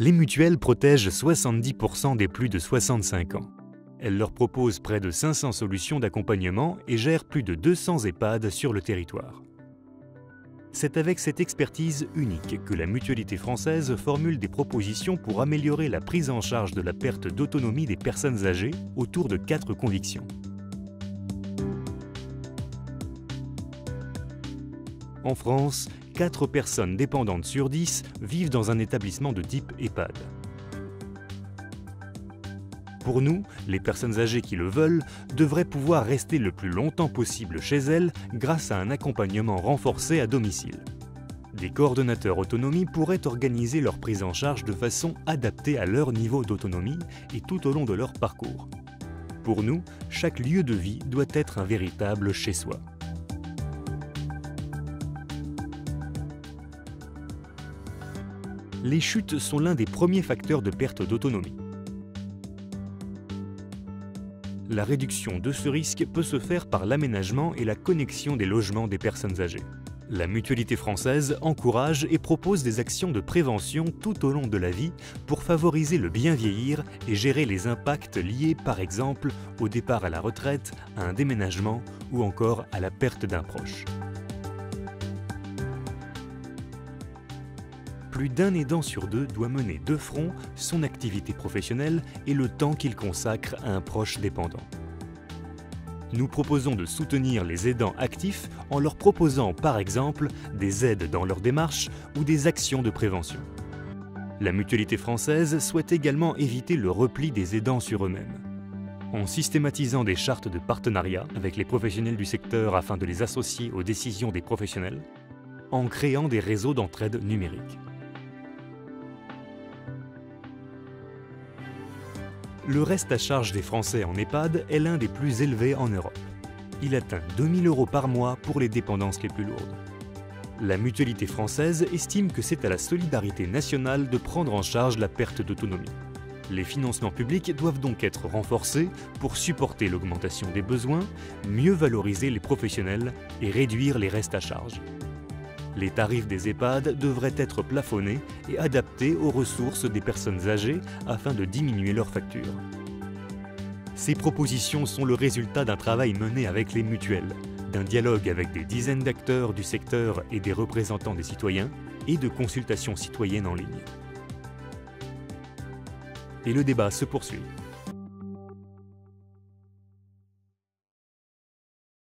Les mutuelles protègent 70% des plus de 65 ans. Elles leur proposent près de 500 solutions d'accompagnement et gèrent plus de 200 EHPAD sur le territoire. C'est avec cette expertise unique que la Mutualité française formule des propositions pour améliorer la prise en charge de la perte d'autonomie des personnes âgées autour de 4 convictions. En France, 4 personnes dépendantes sur 10 vivent dans un établissement de type EHPAD. Pour nous, les personnes âgées qui le veulent devraient pouvoir rester le plus longtemps possible chez elles grâce à un accompagnement renforcé à domicile. Des coordonnateurs autonomie pourraient organiser leur prise en charge de façon adaptée à leur niveau d'autonomie et tout au long de leur parcours. Pour nous, chaque lieu de vie doit être un véritable chez-soi. Les chutes sont l'un des premiers facteurs de perte d'autonomie. La réduction de ce risque peut se faire par l'aménagement et la connexion des logements des personnes âgées. La Mutualité française encourage et propose des actions de prévention tout au long de la vie pour favoriser le bien vieillir et gérer les impacts liés par exemple au départ à la retraite, à un déménagement ou encore à la perte d'un proche. Plus d'un aidant sur 2 doit mener de front son activité professionnelle et le temps qu'il consacre à un proche dépendant. Nous proposons de soutenir les aidants actifs en leur proposant par exemple des aides dans leur démarche ou des actions de prévention. La Mutualité française souhaite également éviter le repli des aidants sur eux-mêmes. En systématisant des chartes de partenariat avec les professionnels du secteur afin de les associer aux décisions des professionnels, en créant des réseaux d'entraide numérique. Le reste à charge des Français en EHPAD est l'un des plus élevés en Europe. Il atteint 2 000 € par mois pour les dépendances les plus lourdes. La Mutualité française estime que c'est à la solidarité nationale de prendre en charge la perte d'autonomie. Les financements publics doivent donc être renforcés pour supporter l'augmentation des besoins, mieux valoriser les professionnels et réduire les restes à charge. Les tarifs des EHPAD devraient être plafonnés et adaptés aux ressources des personnes âgées afin de diminuer leurs factures. Ces propositions sont le résultat d'un travail mené avec les mutuelles, d'un dialogue avec des dizaines d'acteurs du secteur et des représentants des citoyens et de consultations citoyennes en ligne. Et le débat se poursuit.